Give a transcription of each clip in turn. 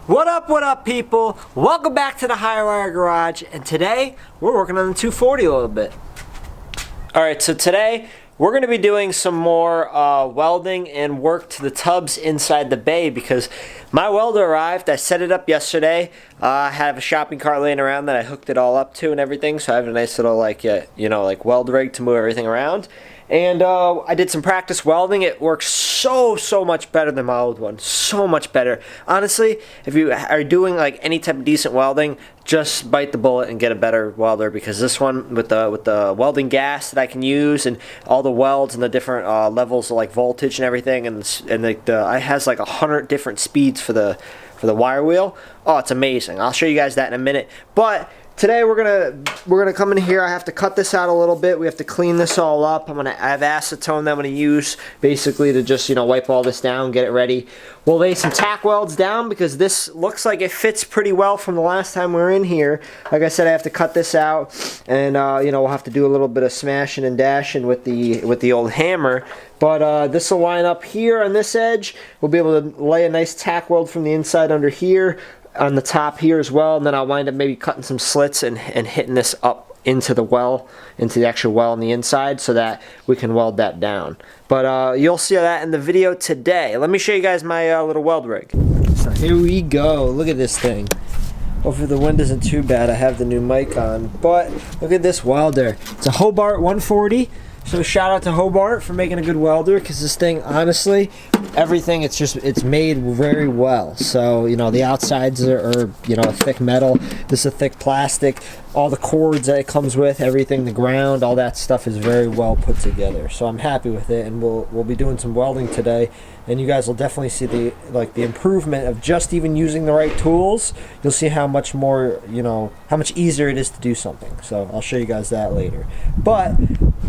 What up, people? Welcome back to the Hirewire Garage, and today we're working on the 240 a little bit. Alright, so today we're going to be doing some more welding and work to the tubs inside the bay because my welder arrived. I set it up yesterday. I have a shopping cart laying around that I hooked it all up to and everything, so I have a nice little like weld rig to move everything around. And I did some practice welding. It works so much better than my old one. So much better. Honestly, if you are doing like any type of decent welding, just bite the bullet and get a better welder, because this one with the welding gas that I can use and all the welds and the different levels of like voltage and everything, and it has like 100 different speeds for the wire wheel. Oh, it's amazing. I'll show you guys that in a minute. But today we're gonna come in here. I have to cut this out a little bit. We have to clean this all up. I have acetone that I'm gonna use basically to just wipe all this down, get it ready. We'll lay some tack welds down because this looks like it fits pretty well from the last time we were in here. Like I said, I have to cut this out, and we'll have to do a little bit of smashing and dashing with the old hammer. But this will line up here on this edge. We'll be able to lay a nice tack weld from the inside under here, on the top here as well, and then I'll wind up maybe cutting some slits and hitting this up into the well, into the actual well on the inside, so that we can weld that down. But you'll see that in the video today. Let me show you guys my little weld rig. So here we go. Look at this thing. Hopefully the wind isn't too bad. I have the new mic on, but look at this welder. It's a Hobart 140. So shout out to Hobart for making a good welder, because this thing, honestly, everything, it's made very well. So the outsides are thick metal. This is a thick plastic. All the cords that it comes with, everything, the ground, all that stuff is very well put together. So I'm happy with it, and we'll be doing some welding today, and you guys will definitely see the improvement of just even using the right tools. You'll see how much more, how much easier it is to do something. So I'll show you guys that later. But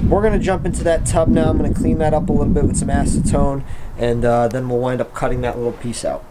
we're gonna jump into that tub now. I'm gonna clean that up a little bit with some acetone, and then we'll wind up cutting that little piece out.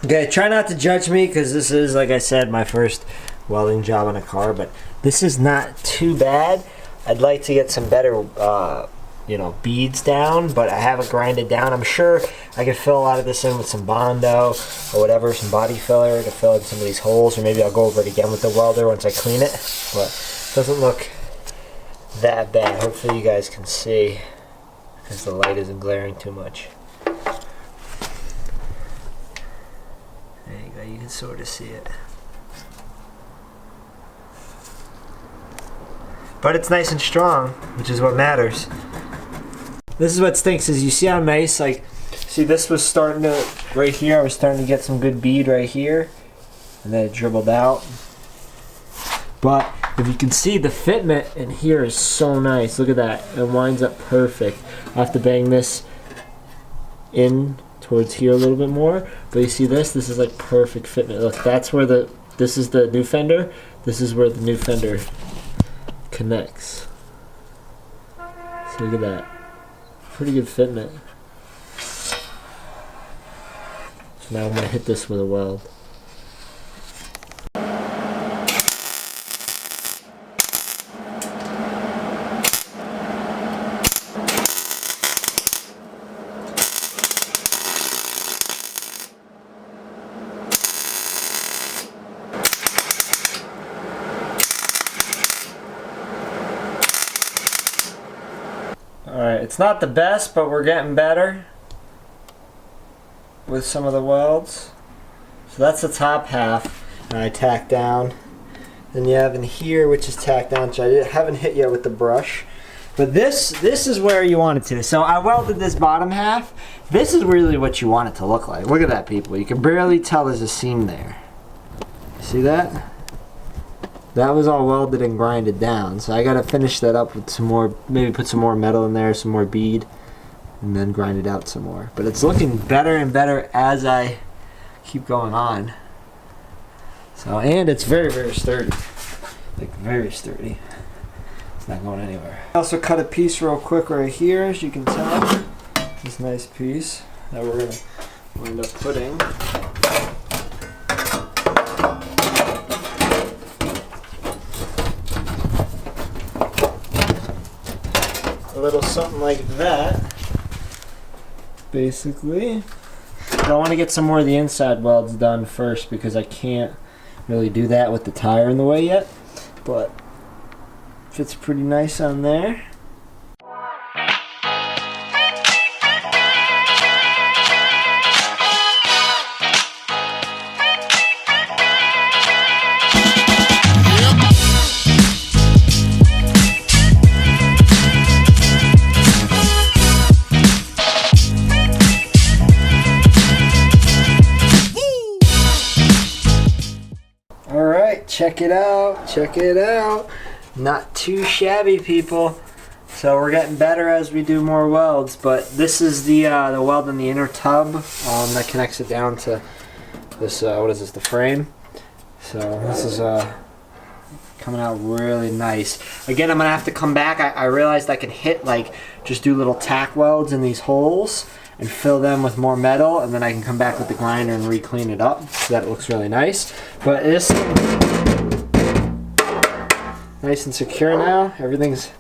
Okay, try not to judge me, because this is, like I said, my first welding job on a car, but this is not too bad. I'd like to get some better, beads down, but I haven't grinded down. I'm sure I could fill a lot of this in with some Bondo or whatever, some body filler to fill in some of these holes, or maybe I'll go over it again with the welder once I clean it, but it doesn't look that bad. Hopefully you guys can see, because the light isn't glaring too much. There you go, you can sort of see it. But it's nice and strong, which is what matters. This is what stinks, is you see how nice, see this was starting to, right here, I was starting to get some good bead right here, and then it dribbled out. But if you can see, the fitment in here is so nice. Look at that, it winds up perfect. I have to bang this in towards here a little bit more, but you see this is like perfect fitment. Look, that's where this is the new fender, this is where the new fender connects. So look at that, pretty good fitment. So now I'm going to hit this with a weld. Alright, it's not the best, but we're getting better with some of the welds. So that's the top half, and I tack down. Then you have in here, which is tacked down, which I haven't hit yet with the brush. But this is where you want it to. So I welded this bottom half. This is really what you want it to look like. Look at that, people. You can barely tell there's a seam there. See that? That was all welded and grinded down. So I gotta finish that up with some more, maybe put some more metal in there, some more bead, and then grind it out some more. But it's looking better and better as I keep going on. So, and it's very, very sturdy. Like, very sturdy. It's not going anywhere. I also cut a piece real quick right here, as you can tell. This nice piece that we're gonna wind up putting. A little something like that, basically. I want to get some more of the inside welds done first because I can't really do that with the tire in the way yet, but fits pretty nice on there. Check it out, check it out. Not too shabby, people. So we're getting better as we do more welds, but this is the weld in the inner tub that connects it down to this, what is this, the frame. So this is coming out really nice. Again, I'm gonna have to come back. I realized I can hit, like, just do little tack welds in these holes and fill them with more metal, and then I can come back with the grinder and re-clean it up so that it looks really nice. But this nice and secure now. Everything's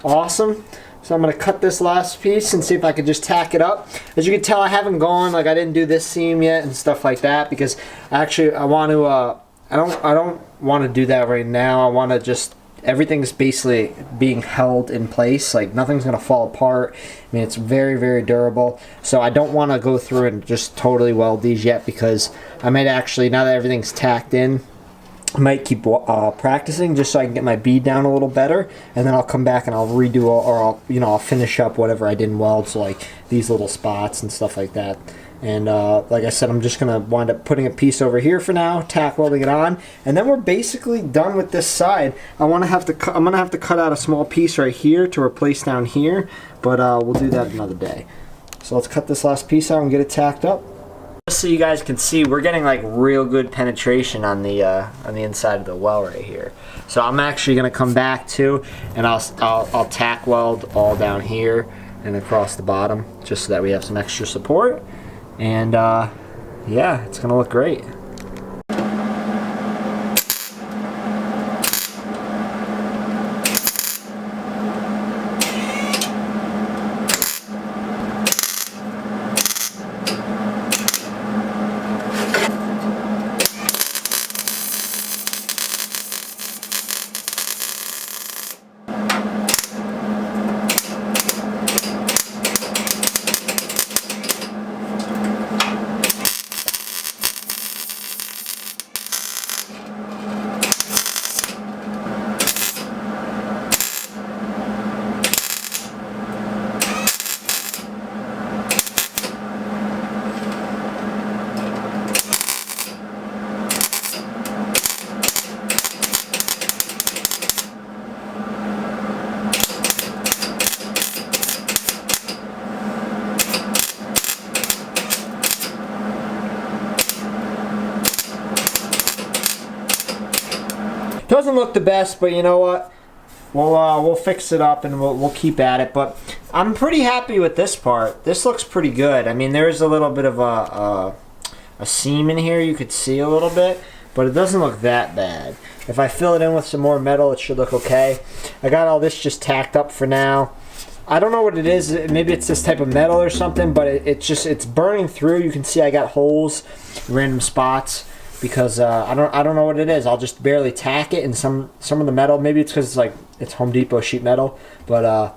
awesome. So I'm gonna cut this last piece and see if I can just tack it up. As you can tell, I haven't gone, like, I didn't do this seam yet and stuff like that because actually I want to I don't want to do that right now. I want to just, everything's basically being held in place, like nothing's gonna fall apart. I mean, it's very, very durable, so I don't want to go through and just totally weld these yet because I might actually, now that everything's tacked in, I might keep practicing just so I can get my bead down a little better, and then I'll come back and I'll redo, or I'll, you know, I'll finish up whatever I didn't weld, so like these little spots and stuff like that. And like I said, I'm just gonna wind up putting a piece over here for now, tack welding it on, and then we're basically done with this side. I'm gonna have to cut out a small piece right here to replace down here, but we'll do that another day. So let's cut this last piece out and get it tacked up. Just so you guys can see, we're getting like real good penetration on the inside of the well right here. So I'm actually gonna come back too, and I'll tack weld all down here and across the bottom, just so that we have some extra support. And yeah, it's gonna look great. Doesn't look the best, but you know what? We'll fix it up and we'll keep at it. But I'm pretty happy with this part. This looks pretty good. I mean, there is a little bit of a seam in here. You could see a little bit, but it doesn't look that bad. If I fill it in with some more metal, it should look okay. I got all this just tacked up for now. I don't know what it is. Maybe it's this type of metal or something, but it's burning through. You can see I got holes, random spots, because I don't know what it is. I'll just barely tack it, and some of the metal, maybe it's because it's Home Depot sheet metal, but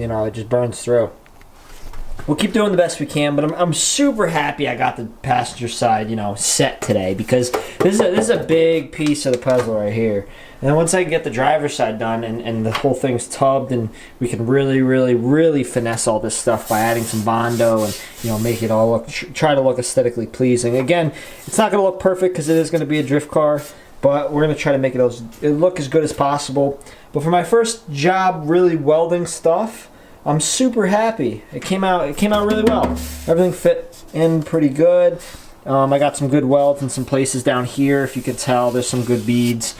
you know, it just burns through. We'll keep doing the best we can, but I'm super happy I got the passenger side, you know, set today, because this is a big piece of the puzzle right here. And then once I get the driver's side done and the whole thing's tubbed, and we can really finesse all this stuff by adding some Bondo and, you know, make it all look, try to look aesthetically pleasing. Again, it's not going to look perfect because it is going to be a drift car, but we're going to try to make it look as good as possible. But for my first job really welding stuff, I'm super happy. It came out really well. Everything fit in pretty good. I got some good welds in some places down here. If you could tell, there's some good beads.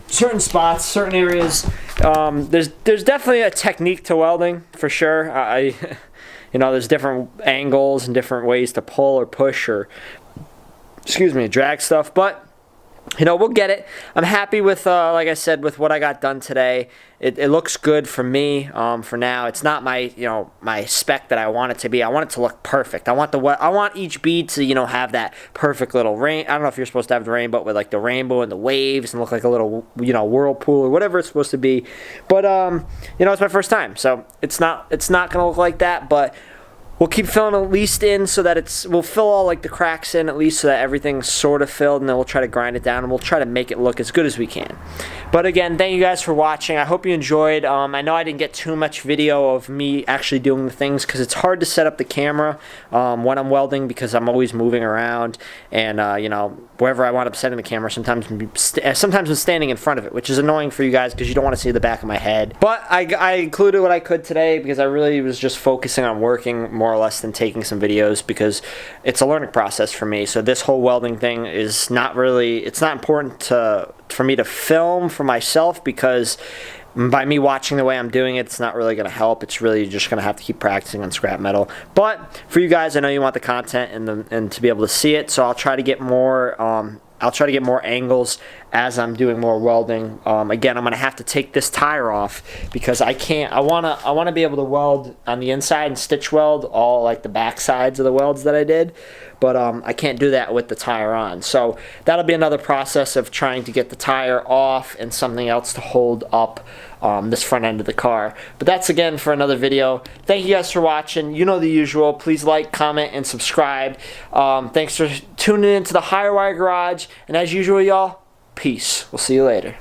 Certain spots, certain areas. There's definitely a technique to welding for sure. You know, there's different angles and different ways to pull or push or, excuse me, drag stuff. But you know, we'll get it. I'm happy with, like I said, with what I got done today. It looks good for me. For now, it's not my, you know, my spec that I want it to be. I want it to look perfect. I want each bead to, you know, have that perfect little rain. I don't know if you're supposed to have the rainbow with like the rainbow and the waves and look like a little, you know, whirlpool or whatever it's supposed to be. But you know, it's my first time, so it's not gonna look like that, but we'll keep filling at least in so that we'll fill all like the cracks in at least so that everything's sort of filled, and then we'll try to grind it down and we'll try to make it look as good as we can. But again, thank you guys for watching. I hope you enjoyed. I know I didn't get too much video of me actually doing the things because it's hard to set up the camera when I'm welding, because I'm always moving around, and you know, wherever I wind up setting the camera, sometimes I'm standing in front of it, which is annoying for you guys because you don't want to see the back of my head. But I included what I could today because I really was just focusing on working more or less than taking some videos, because it's a learning process for me. So this whole welding thing is not really, it's not important for me to film for myself, because by me watching the way I'm doing it, it's not really going to help. It's really just going to have to keep practicing on scrap metal. But for you guys, I know you want the content and to be able to see it, so I'll try to get more angles as I'm doing more welding. Again, I'm gonna have to take this tire off because I can't. I wanna be able to weld on the inside and stitch weld all like the back sides of the welds that I did, but I can't do that with the tire on. So that'll be another process of trying to get the tire off and something else to hold up this front end of the car. But that's again for another video. Thank you guys for watching. You know the usual. Please like, comment, and subscribe. Thanks for tuning in to the Higher Wire Garage. And as usual, y'all, peace. We'll see you later.